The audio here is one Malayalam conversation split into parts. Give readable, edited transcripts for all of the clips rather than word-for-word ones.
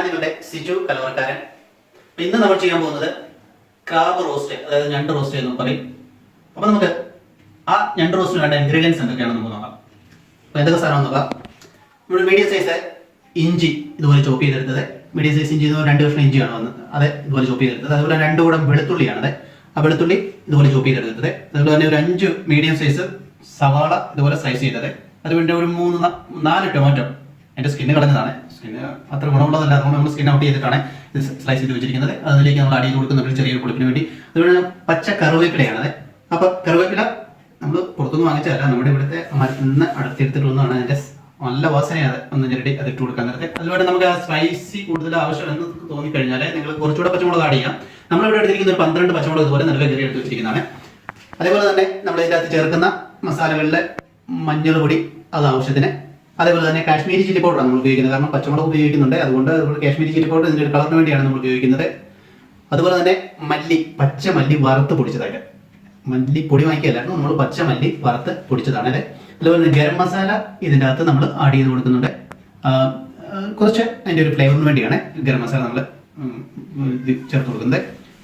നിങ്ങളുടെ സിജു കലവറക്കാരൻ. ഇന്ന് നമ്മൾ ചെയ്യാൻ പോകുന്നത് ക്രാബ് റോസ്റ്റ്, അതായത് ഞണ്ട് റോസ്റ്റ് എന്ന് പറയും. അപ്പൊ നമുക്ക് ആ ഞണ്ട് റോസ്റ്റിന് വേണ്ട ഇൻഗ്രീഡിയൻസ് എന്തൊക്കെയാണെന്ന് നമുക്ക് നോക്കാം. അപ്പൊ എന്തൊക്കെ സാധനം നോക്കാം. നമ്മൾ മീഡിയം സൈസ് ഇഞ്ചി ഇതുപോലെ ചോപ്പ് ചെയ്തെടുത്തത്, മീഡിയം സൈസ് ഇഞ്ചി ഇതുപോലെ 2 കഷ്ണം ഇഞ്ചിയാണ് വന്നത്, അതെ ഇതുപോലെ ചോപ്പ് ചെയ്തെടുത്തത്. അതുപോലെ 2 കൂടം വെളുത്തുള്ളിയാണത്, ആ വെളുത്തുള്ളി ഇതുപോലെ ചോപ്പ് ചെയ്തെടുത്തത്. അതുപോലെ തന്നെ ഒരു 5 മീഡിയം സൈസ് സവാള ഇതുപോലെ സ്ലൈസ് ചെയ്തത്. അതുപോലെ ഒരു 4 ടൊമാറ്റോ, എൻ്റെ സ്കിന്ന് കളഞ്ഞതാണ്, സ്കിന്ന് അത്ര ഗുണമുള്ളതല്ല, അതുകൊണ്ട് നമ്മൾ സ്കിൻ ഔട്ട് ചെയ്തിട്ടാണ് ഇത് സ്ലൈസ് ചെയ്ത് വെച്ചിരിക്കുന്നത്. അതിലേക്ക് നമ്മൾ അടിയിൽ കൊടുക്കുന്ന ചെറിയൊരു പുളിപ്പിന് വേണ്ടി. അതുപോലെ പച്ച കറിവേപ്പിലയാണത്. അപ്പൊ കറിവേപ്പില നമ്മൾ പുറത്തുനിന്ന് വാങ്ങിച്ചതല്ല, നമ്മുടെ ഇവിടുത്തെ മരത്തിൽ നിന്ന് അടുത്തെടുത്തിട്ടൊന്നാണ്. അതിന്റെ നല്ല വാസനയാണ്, ഒന്ന് ഞെരടി അത് ഇട്ട് കൊടുക്കാൻ നേരത്തെ. അതുപോലെ നമുക്ക് ആ സ്പൈസി കൂടുതൽ ആവശ്യം എന്ന് തോന്നിക്കഴിഞ്ഞാൽ നിങ്ങൾ കുറച്ചുകൂടെ പച്ചമുളക് ആഡ് ചെയ്യാം. നമ്മളിവിടെ എടുത്തിരിക്കുന്ന ഒരു 12 പച്ചമുളക് ഇതുപോലെ നല്ല ചെറിയ എടുത്ത് വെച്ചിരിക്കുന്നതാണ്. അതേപോലെ തന്നെ നമ്മൾ ഇതിനകത്ത് ചേർക്കുന്ന മസാലകളിലെ മഞ്ഞൾ പൊടി അത് ആവശ്യത്തിന്. അതേപോലെ തന്നെ കാശ്മീരി ചില്ലി പൗഡറാണ് നമ്മൾ ഉപയോഗിക്കുന്നത്, കാരണം പച്ചമുളക് ഉപയോഗിക്കുന്നുണ്ട്, അതുകൊണ്ട് കാശ്മീരി ചില്ലി പൗഡർ ഇതിൻ്റെ ഒരു കളറിന് വേണ്ടിയാണ് നമ്മൾ ഉപയോഗിക്കുന്നത്. അതുപോലെ തന്നെ പച്ച മല്ലി വറുത്ത് പൊടിച്ചതായിട്ട്, മല്ലി പൊടി വാങ്ങിക്കുകയല്ലായിരുന്നു, നമ്മൾ പച്ച മല്ലി വറുത്ത് പൊടിച്ചതാണ് ഇത്. അതുപോലെ തന്നെ ഗരം മസാല ഇതിൻ്റെ അകത്ത് നമ്മൾ ആഡ് ചെയ്ത് കൊടുക്കുന്നുണ്ട്, കുറച്ച് അതിൻ്റെ ഒരു ഫ്ലേവറിന് വേണ്ടിയാണ് ഗരം മസാല നമ്മൾ ചേർത്ത് കൊടുക്കുന്നത്.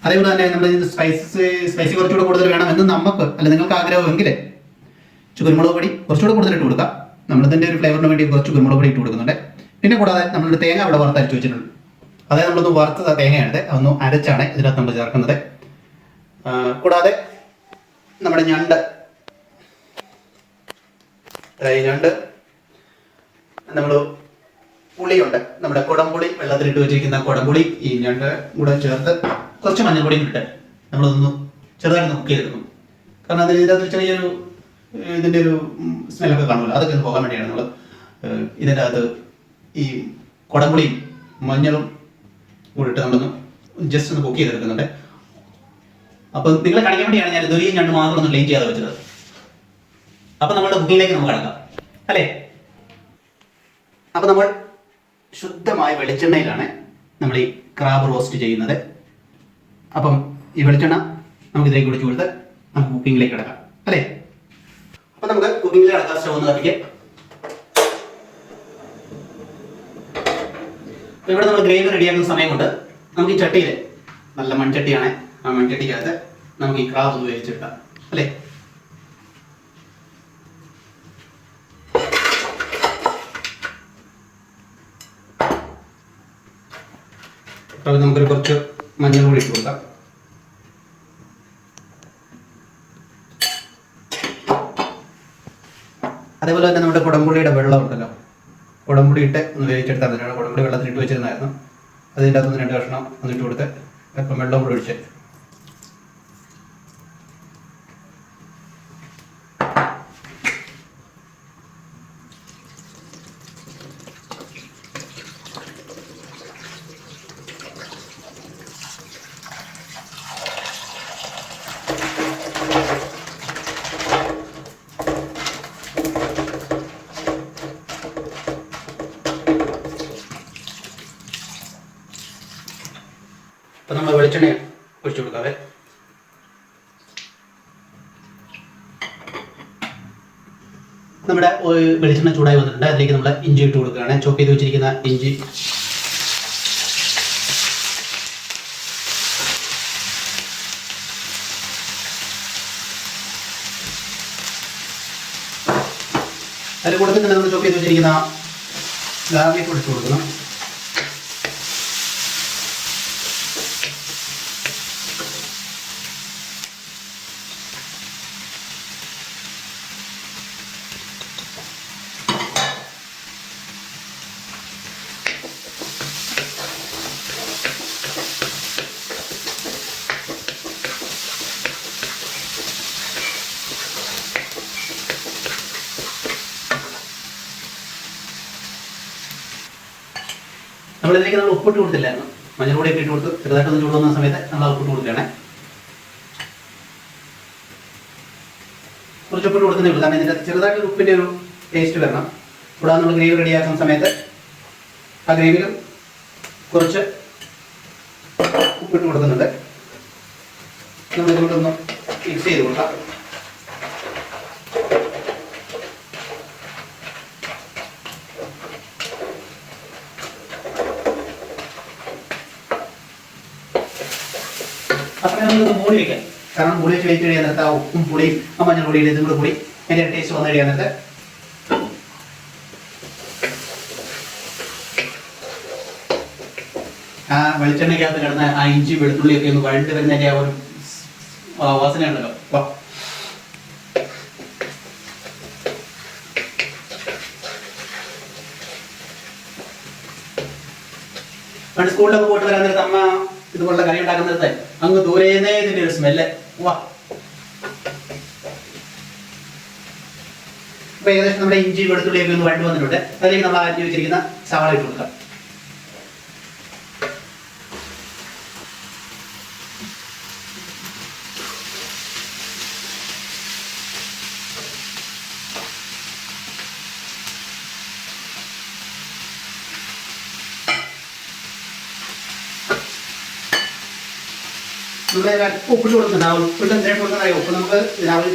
അതേപോലെ തന്നെ നമ്മൾ ഇത് സ്പൈസി കുറച്ചുകൂടെ കൂടുതൽ വേണമെന്ന് നമുക്ക്, അല്ല നിങ്ങൾക്ക് ആഗ്രഹമെങ്കിൽ കുരുമുളക് പൊടി കുറച്ചുകൂടെ കൂടുതൽ ഇട്ട് കൊടുക്കാം. നമ്മളിതിൻ്റെ ഒരു ഫ്ലേവറിന് വേണ്ടി കുറച്ച് കുരുമുളക് പൊടി ഇട്ട് കൊടുക്കുന്നുണ്ട്. പിന്നെ കൂടാതെ നമ്മളൊരു തേങ്ങ ഇവിടെ വറുത്തരച്ച് വെച്ചിട്ടുണ്ട്, അതായത് നമ്മളൊന്ന് വറുത്ത തേങ്ങയാണിത്, അതൊന്ന് അരച്ചാണ് ഇതിനകത്ത് നമ്മൾ ചേർക്കുന്നത്. കൂടാതെ നമ്മുടെ ഞണ്ട് നമ്മൾ പുളിയുണ്ട്, നമ്മുടെ കുടംപുളി വെള്ളത്തിലിട്ട് വെച്ചിരിക്കുന്ന കുടംപുളി, ഈ ഞണ്ട് കൂടെ ചേർത്ത് കുറച്ച് മഞ്ഞൾപ്പൊടിയും ഇട്ട് നമ്മളൊന്ന് ചെറുതായിട്ട് കുക്ക് ചെയ്തെടുക്കും. കാരണം അതിന് ഇതിനകത്ത് ചെറിയൊരു ഇതിൻ്റെ ഒരു സ്മെല്ലൊക്കെ കാണുമല്ലോ, അതൊക്കെ ഒന്ന് പോകാൻ വേണ്ടിയാണ് നമ്മൾ ഇതിൻ്റെ അകത്ത് ഈ കുടംപുളിയും മഞ്ഞളും കൂടെ ഇട്ട് നമ്മളൊന്ന് ജസ്റ്റ് ഒന്ന് കുക്ക് ചെയ്തെടുക്കുന്നുണ്ട്. അപ്പം നിങ്ങളെ കാണിക്കാൻ വേണ്ടിയാണ് ഞാൻ ഇതൊരു ഞണ്ട് മാത്രം ഒന്ന് ക്ലീൻ ചെയ്യാതെ വെച്ചത്. അപ്പം നമ്മുടെ കുക്കിങ്ങിലേക്ക് നമുക്ക് കടക്കാം അല്ലേ. അപ്പം നമ്മൾ ശുദ്ധമായ വെളിച്ചെണ്ണയിലാണ് നമ്മൾ ഈ ക്രാബ് റോസ്റ്റ് ചെയ്യുന്നത്. അപ്പം ഈ വെളിച്ചെണ്ണ നമുക്ക് ഇതിലേക്ക് ഒഴിച്ചു കൊടുത്ത് നമുക്ക് കുക്കിങ്ങിലേക്ക് കിടക്കാം അല്ലേ. അപ്പം നമുക്ക് കുക്കിങ്ങിൽ കിടക്കാൻ സ്റ്റവ് ഒന്ന് കത്തിക്കാം. അപ്പം ഇവിടെ നമ്മൾ ഗ്രേവി റെഡിയാക്കുന്ന സമയം കൊണ്ട് നമുക്ക് ഈ ചട്ടിയിൽ, നല്ല മൺചട്ടിയാണ്, ആ മൺചട്ടിക്കകത്ത് നമുക്ക് ഈ ക്രാബ് ഒന്ന് വേവിച്ചെടുക്കാം അല്ലേ. അപ്പോൾ നമുക്കൊരു കുറച്ച് മഞ്ഞൾ പൊടി ഇട്ട് കൊടുക്കാം. അതേപോലെ തന്നെ നമ്മുടെ കുടംപുളിയുടെ വെള്ളം ഉണ്ടല്ലോ, കുടംപുളി ഇട്ട് ഒന്ന് വേവിച്ചെടുത്താൽ മതിയാണ്. കുടംപുളി വെള്ളത്തിൽ ഇട്ട് വെച്ചിരുന്നായിരുന്നു, അതിൻ്റെ അകത്തൊന്ന് 2 കഷ്ണം ഒന്നിട്ട് കൊടുത്ത് ഇപ്പം വെള്ളം കൂടെ ഒഴിച്ച് അപ്പം നമ്മൾ വെളിച്ചെണ്ണ ഒഴിച്ചു കൊടുക്കാവേ. നമ്മുടെ വെളിച്ചെണ്ണ ചൂടായി വന്നിട്ടുണ്ട്, അതിലേക്ക് നമ്മൾ ഇഞ്ചി ഇട്ട് കൊടുക്കുകയാണ്, ചോപ്പ് ചെയ്ത് വെച്ചിരിക്കുന്ന ഇഞ്ചി. അതിൽ കൂടെ തന്നെ നമ്മൾ ചോപ്പ് ചെയ്ത് വെച്ചിരിക്കുന്ന ഗാർലിക് ഇട്ട് കൊടുക്കണം. നമ്മളിതിലേക്ക് നമ്മൾ ഉപ്പിട്ട് കൊടുത്തില്ലായിരുന്നു, മഞ്ഞൾ പൊടിയൊക്കെ ഇട്ട് കൊടുത്ത് ചെറുതായിട്ടൊന്ന് ചൂട് വന്ന സമയത്ത് നമ്മൾ ഉപ്പിട്ട് കൊടുക്കുകയാണ്. കുറച്ച് ഉപ്പിട്ട് കൊടുക്കുന്നേ ഉള്ളൂ, കാരണം ഇതിൻ്റെ ചെറുതായിട്ട് ഉപ്പിൻ്റെ ഒരു ടേസ്റ്റ് വരണം. കൂടാതെ നമ്മൾ ഗ്രേവി റെഡിയാക്കുന്ന സമയത്ത് ആ ഗ്രേവിയിലും കുറച്ച് ഉപ്പിട്ട് കൊടുക്കുന്നുണ്ട്. നമ്മളിതുകൊണ്ടൊന്ന് മിക്സ് ചെയ്ത് കൊടുക്കാം. അപ്പം നമുക്കൊന്ന് മൂടി വയ്ക്കാം. കാരണം മൂടി വെച്ച് കഴിച്ച് കഴിയാൻ നേരത്തെ ആ ഉപ്പും പുളിയും ആ മഞ്ഞൾ പൊടിയുടെ ഇതും കൂടി അതിൻ്റെ ടേസ്റ്റ് വന്നു കഴിയാൻ നേരത്തെ ആ വെളിച്ചെണ്ണയ്ക്കകത്ത് കിടന്ന ആ ഇഞ്ചി വെളുത്തുള്ളിയൊക്കെ ഒന്ന് വഴണ്ട് വരുന്നതിൻ്റെ ആ ഒരു വാസനയുണ്ടല്ലോ. പണ്ട് സ്കൂളിലൊക്കെ പോയിട്ട് വരാൻ നേരത്തെ അമ്മ ഇതുപോലുള്ള കറി ഉണ്ടാക്കുന്ന നേരത്തെ അങ്ങ് ദൂരേന്നേ ഇതിന്റെ ഒരു സ്മെല്ല്. വാ, അപ്പൊ ഏകദേശം നമ്മുടെ ഇഞ്ചി വെളുത്തുള്ളിയൊക്കെ ഒന്ന് വഴണ്ട് വന്നിട്ടുണ്ട്. അതിലേക്ക് നമ്മൾ അരിഞ്ഞു വെച്ചിരിക്കുന്ന സവാള ഇട്ട് കൊടുക്കാം. ഉപ്പിട്ട് കൊടുക്കുന്നത് ഉപ്പിട്ട് എന്തിനായിട്ട് കൊടുക്കുന്നത് ഉപ്പ് നമുക്ക്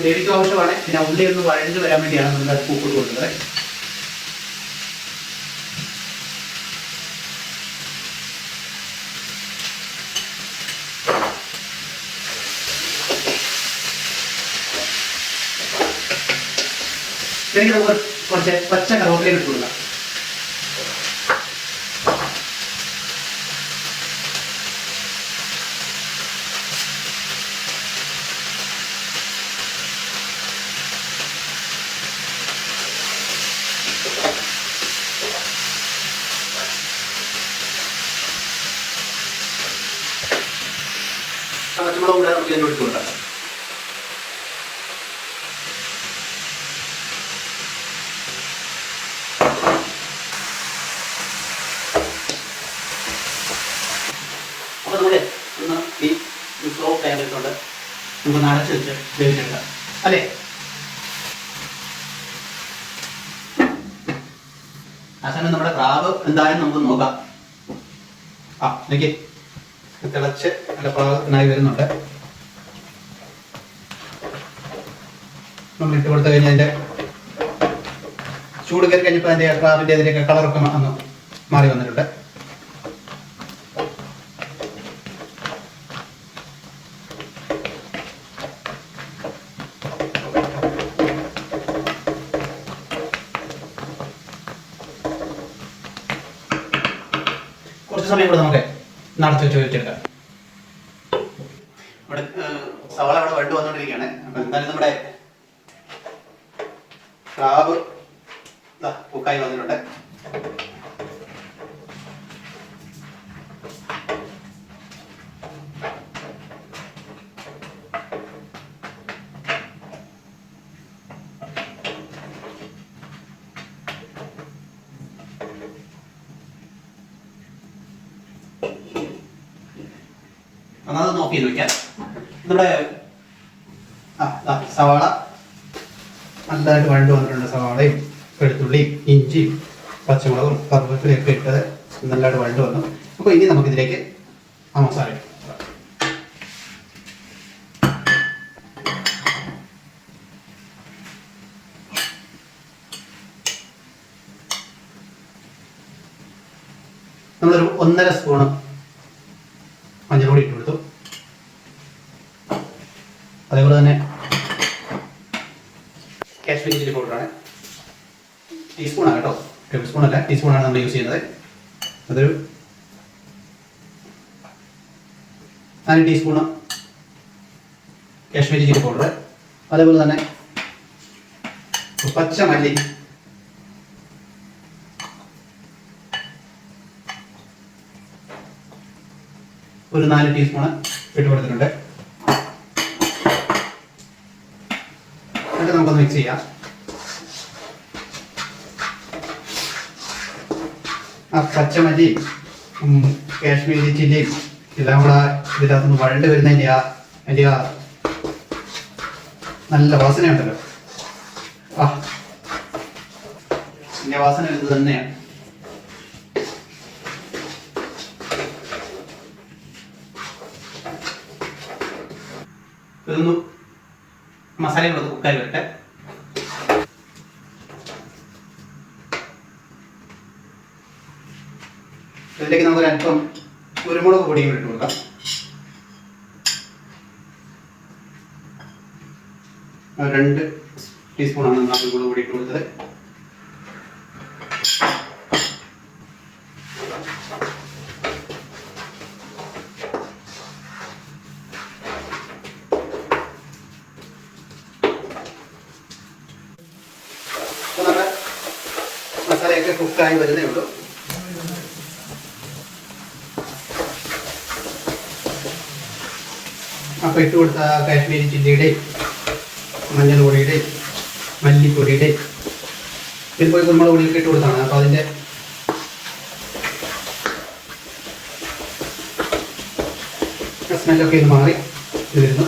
ഗ്രേവിക്ക് ആവശ്യമാണ്. പിന്നെ ഉള്ളി ഒന്ന് വഴഞ്ഞ് വരാൻ വേണ്ടിയാണ് നമ്മൾ ഉപ്പിട്ട് കൊടുക്കുന്നത്. ഇതിലേക്ക് നമുക്ക് കുറച്ച് പച്ച കറിവേപ്പില ഇട്ട് കൊടുക്കാം. പച്ചമുളക് കൂടെ നമുക്ക് ഇതിനോട് ഇട്ട് കൊടുക്കാം. അപ്പൊ നമ്മുടെ ഒന്ന് ഈ സ്ലോ ടൈമിട്ടുണ്ട് നമുക്ക് അടച്ചു വെച്ച് വേവിച്ചെടുക്കാം അല്ലേ. ആ സമയം നമ്മുടെ ക്രാബ് എന്തായാലും നമുക്ക് നോക്കാം. എനിക്ക് തിളച്ച് നല്ല പാകത്തിനായി വരുന്നുണ്ട്. നമ്മൾ ഇട്ട് കൊടുത്തു കഴിഞ്ഞാൽ അതിൻ്റെ ചൂട് കയറി കഴിഞ്ഞപ്പോൾ അതിൻ്റെ ക്രാബിൻ്റെ അതിലേക്ക് കളറൊക്കെ ഒന്ന് മാറി വന്നിട്ടുണ്ട്. കുറച്ച് സമയം കൂടെ നമുക്ക് നടത്തി വെച്ച് വെച്ചെടുക്കാം. ഇവിടെ സവാള അവിടെ വഴണ്ട് വന്നുകൊണ്ടിരിക്കുകയാണ്. അപ്പൊ എന്തായാലും നമ്മുടെ ക്രാബ് കുക്കായി വന്നിട്ടുണ്ട്. അതൊന്ന് ഓഫ് ചെയ്ത് വെക്കാം. നമ്മുടെ സവാള നല്ലതായിട്ട് വഴണ്ട് വന്നിട്ടുണ്ട്. സവാളയും വെളുത്തുള്ളിയും ഇഞ്ചിയും പച്ചമുളകും കറിവേപ്പിലയൊക്കെ ഇട്ടത് നല്ലതായിട്ട് വഴണ്ട് വന്നു. അപ്പോൾ ഇനി നമുക്കിതിലേക്ക് ആ മസാല ഇടാം. നമ്മളൊരു 1.5 സ്പൂണ് മഞ്ഞൾപ്പൊടി ഇട്ട് കൊടുത്തു. അതേപോലെ തന്നെ കാശ്മീരി ചില്ലി പൗഡറാണ്. ടീസ്പൂണാണ് കേട്ടോ, ടേബിൾ സ്പൂൺ അല്ല, ടീസ്പൂണാണ് നമ്മൾ യൂസ് ചെയ്യുന്നത്. അതൊരു 4 ടീസ്പൂണ് കാശ്മീരി ചില്ലി പൗഡർ. അതേപോലെ തന്നെ പച്ച മല്ലി ഒരു 4 ടീസ്പൂണ് ഇട്ട് കൊടുത്തിട്ടുണ്ട്. എന്നിട്ട് നമുക്കൊന്ന് മിക്സ് ചെയ്യാം. ആ പച്ചമല്ലിയും കാശ്മീരി ചില്ലിയും എല്ലാം കൂടെ ഇതിനകത്തുനിന്ന് വഴണ്ട് വരുന്നതിൻ്റെ അതിൻ്റെ നല്ല വാസനയുണ്ടല്ലോ. ഇതിൻ്റെ വാസന ഇത് തന്നെയാണ്. ഇതൊന്ന് മസാലകളൊക്കെ കുക്കായി വരട്ടെ. ഇതിലേക്ക് നമുക്ക് അല്പം കുരുമുളക് പൊടിയും ഇട്ട് കൊടുക്കാം. 2 ടീസ്പൂണാണ് നമ്മൾ അതും കൂടെ കൂടി ഇട്ട് കൊടുത്തത്. അപ്പോൾ നമ്മുടെ മസാലയൊക്കെ കുക്കായി വരുന്നേ ഉള്ളൂ. അപ്പോൾ ഇട്ട് കൊടുത്ത കാശ്മീരി ചില്ലിയുടെയും മഞ്ഞൾ പൊടിയുടെയും മല്ലിപ്പൊടിയുടെയും പിന്നെ പോയി കുരുമുളക് പൊടിയൊക്കെ ഇട്ട് കൊടുത്താണ്. അപ്പോൾ അതിൻ്റെ സ്മെല്ലൊക്കെ ഒന്ന് മാറി വരുന്നു.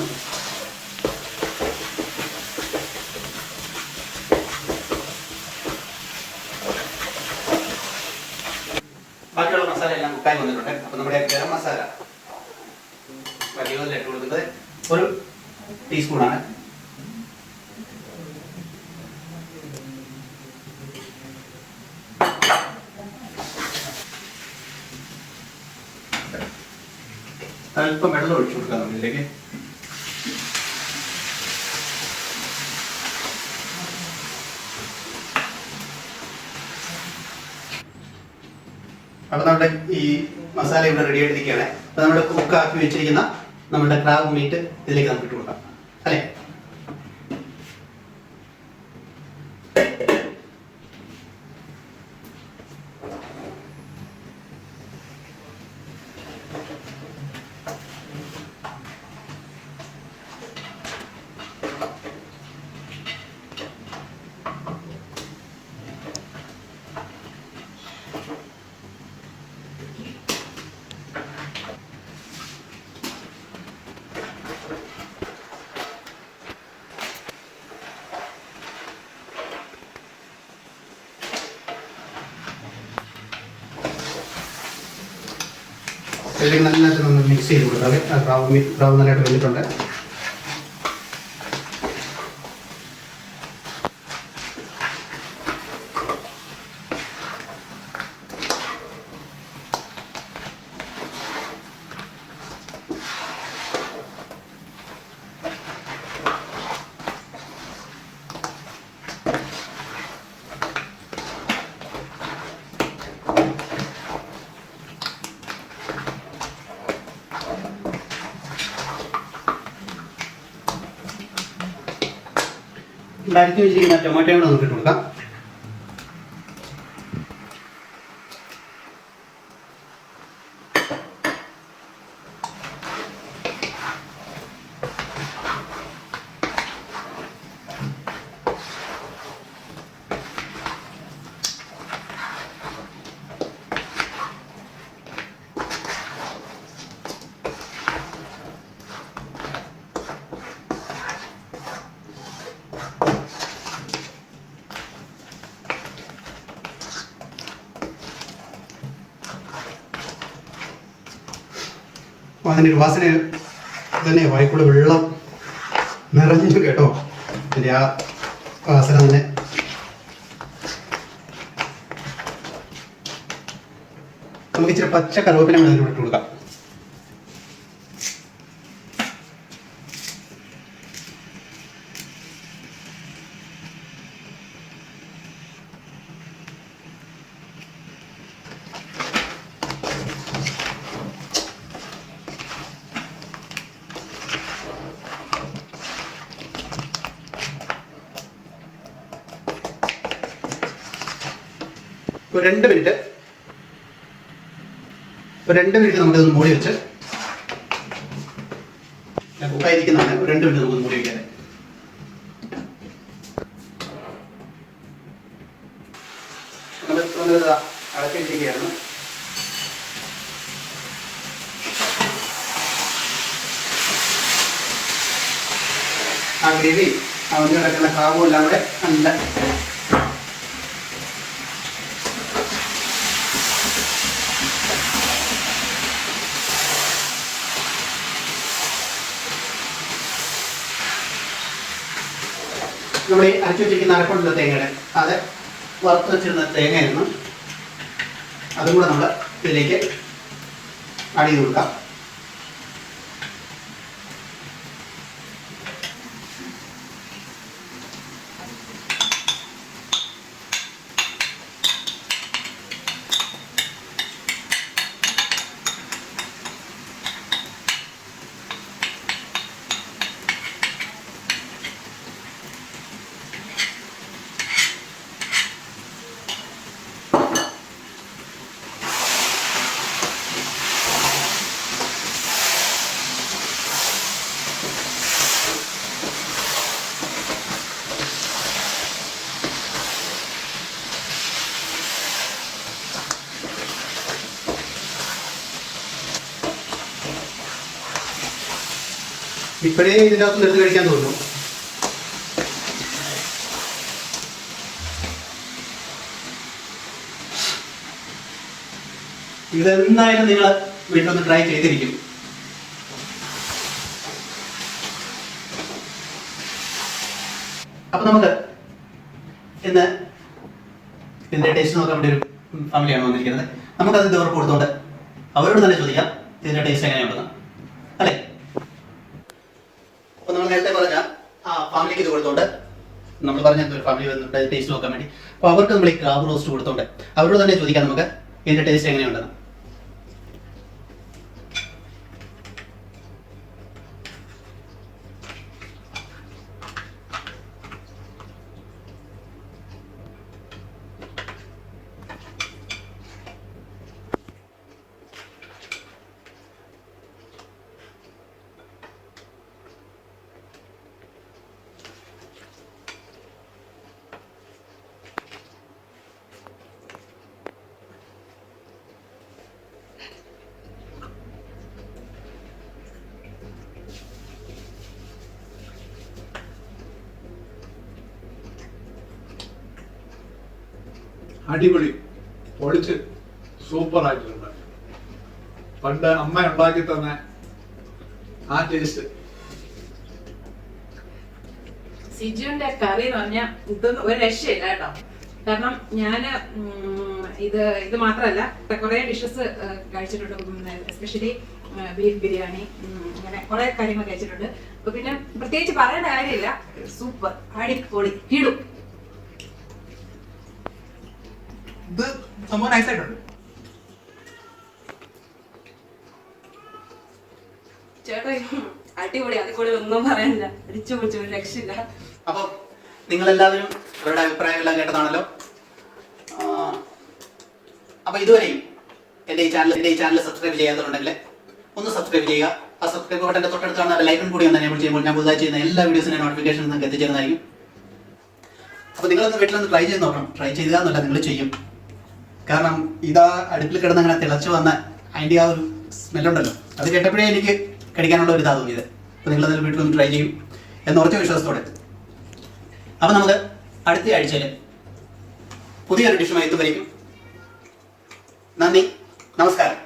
ബാക്കിയുള്ള മസാല എല്ലാം കുക്കായി വന്നിട്ടുണ്ട്. അപ്പോൾ നമ്മുടെ ഗരം മസാല വലിയ ഇട്ട് കൊടുക്കുന്നത് 1 ടീസ്പൂണാണ്. അല്പം വെള്ളം ഒഴിച്ചു കൊടുക്കാം നമ്മളിതിലേക്ക്. അപ്പോൾ നമ്മുടെ ഈ മസാല ഇവിടെ റെഡി ആയിട്ടിരിക്കുകയാണ്. അപ്പോൾ നമ്മുടെ കുക്കാക്കി വെച്ചിരിക്കുന്ന നമ്മുടെ ക്രാബ് മീറ്റ് ഇതിലേക്ക് നമുക്ക് ഇട്ട് കൊടുക്കാം അല്ലേ. ഇതിലേക്ക് നല്ലതായിട്ട് നമ്മൾ മിക്സ് ചെയ്ത് കൊടുത്താൽ ക്രാബ് നല്ലതായിട്ട് വെച്ചിട്ടുണ്ട്. അരക്കി വെച്ചിരിക്കുന്ന ടൊമാറ്റോ കൂടെ നമുക്ക് ഇട്ട് കൊടുക്കാം. അതിൻ്റെ ഒരു വാസന തന്നെ വായിക്കൂടെ വെള്ളം നിറഞ്ഞു കേട്ടോ. അതിൻ്റെ ആ വാസന തന്നെ നമുക്ക് ഇച്ചിരി പച്ച കറിവേപ്പില അതിലൂടെ ഇട്ട് കൊടുക്കാം. ഒരു 2 മിനിറ്റ് നമുക്കിതൊന്ന് മൂടി വെച്ച് കുക്കായിരിക്കുന്നതാണ്. ഒരു 2 മിനിറ്റ് നമുക്ക് മൂടി വയ്ക്കാൻ. അടക്കിയിരിക്കുകയാണ്. ആ ഗ്രേവി അവന് കിടക്കുന്ന കാവും എല്ലാം കൂടെ നല്ല നമ്മൾ ഈ അരച്ചു വെച്ചിരിക്കുന്ന അരപ്പുണ്ടല്ലോ തേങ്ങയുടെ, അത് വറുത്ത് വെച്ചിരുന്ന തേങ്ങയായിരുന്നു. അതും കൂടെ നമ്മൾ ഇതിലേക്ക് ആഡ് ചെയ്ത് കൊടുക്കാം. ഇപ്പോഴേ ഇതിൻ്റെ അകത്ത് എടുത്ത് കഴിക്കാൻ തോന്നുന്നു. ഇതെന്തായാലും നിങ്ങൾ വീട്ടിലൊന്ന് ട്രൈ ചെയ്തിരിക്കും. അപ്പൊ നമുക്ക് ഇന്ന് ഇതിന്റെ ടേസ്റ്റ് നോക്കാൻ വേണ്ടി ഒരു ഫാമിലിയാണ് വന്നിരിക്കുന്നത്. നമുക്കത് ഇവർക്ക് കൊടുത്തോണ്ട് അവരോട് തന്നെ ചോദിക്കാം ഇതിന്റെ ടേസ്റ്റ് എങ്ങനെയുണ്ടെന്ന്, അല്ലേ? അപ്പൊ നമ്മൾ നേരത്തെ പറഞ്ഞ ആ ഫാമിലിക്ക് ഇത് കൊടുത്തോണ്ട് നമ്മൾ പറഞ്ഞ ഒരു ഫാമിലി വന്നിട്ട് ടേസ്റ്റ് നോക്കാൻ വേണ്ടി, അപ്പൊ അവർക്ക് നമ്മൾ ഈ ക്രാബ് റോസ്റ്റ് കൊടുത്തോണ്ട് അവരോട് തന്നെ ചോദിക്കാം നമുക്ക് ഇതിന്റെ ടേസ്റ്റ് എങ്ങനെയുണ്ടെന്ന്. അടിപൊളി, പൊളിച്ച് സൂപ്പർ ആയിട്ടുണ്ട്. പണ്ട് അമ്മ ഉണ്ടാക്കി തന്നെ ആ ടേസ്റ്റ്. സിജുവിന്റെ കറി എന്ന് പറഞ്ഞാൽ ഇതൊന്നും ഒരു രക്ഷയില്ല കേട്ടോ. കാരണം ഞാന് ഇത് മാത്രമല്ല കുറെ ഡിഷസ് കഴിച്ചിട്ടുണ്ട്, എസ്പെഷ്യലി ബീഫ് ബിരിയാണി, അങ്ങനെ കുറെ കാര്യങ്ങൾ കഴിച്ചിട്ടുണ്ട്. അപ്പൊ പിന്നെ പ്രത്യേകിച്ച് പറയേണ്ട കാര്യമില്ല, സൂപ്പർ അടിപൊളി കിടും. ഇത് സംഭവം നൈസായിട്ടുണ്ട്. ചേട്ടാ അടിപൊളി, അതിൽ കൂടെ ഒന്നും പറയാനില്ല, അടിച്ചു പൊളിച്ചു, ഒരു രക്ഷയില്ല. അപ്പോൾ നിങ്ങളെല്ലാവരും അവരുടെ അഭിപ്രായമെല്ലാം കേട്ടതാണല്ലോ. അപ്പോൾ ഇതുവരെയും എൻ്റെ ഈ ചാനൽ സബ്സ്ക്രൈബ് ചെയ്യാത്തതുണ്ടെങ്കിൽ ഒന്ന് സബ്സ്ക്രൈബ് ചെയ്യുക. ആ സബ്സ്ക്രൈബ് ബട്ടൻ്റെ തൊട്ടടുത്താണ് ആ ലൈക്കൺ കൂടി ഒന്ന് എനേബിൾ ചെയ്യുമ്പോൾ ഞാൻ പുതുതായി ചെയ്യുന്ന എല്ലാ വീഡിയോസിൻ്റെ നോട്ടിഫിക്കേഷൻ നിങ്ങൾക്ക് എത്തിച്ചേരുന്നതായിരിക്കും. അപ്പോൾ നിങ്ങളൊന്ന് വീട്ടിലൊന്ന് ട്രൈ ചെയ്ത് നോക്കണം. ട്രൈ ചെയ്യുക എന്നല്ല, നിങ്ങൾ ചെയ്യും. കാരണം ഇതാ അടുപ്പിൽ കിടന്ന് അങ്ങനെ തിളച്ച് വന്ന അതിൻ്റെ ആ ഒരു സ്മെല്ലുണ്ടല്ലോ, അത് കേട്ടപ്പോഴേ എനിക്ക് കഴിക്കാനുള്ള ഒരു ഇതാ തോന്നിയത്. അപ്പോൾ നിങ്ങളതിൽ വീട്ടിലൊന്ന് ട്രൈ ചെയ്യും എന്ന് ഉറച്ച വിശ്വാസത്തോടെ. അപ്പോൾ നമുക്ക് അടുത്ത ആഴ്ചയിൽ പുതിയൊരു ഡിഷുമായി എത്തുമ്പോഴേക്കും നന്ദി, നമസ്കാരം.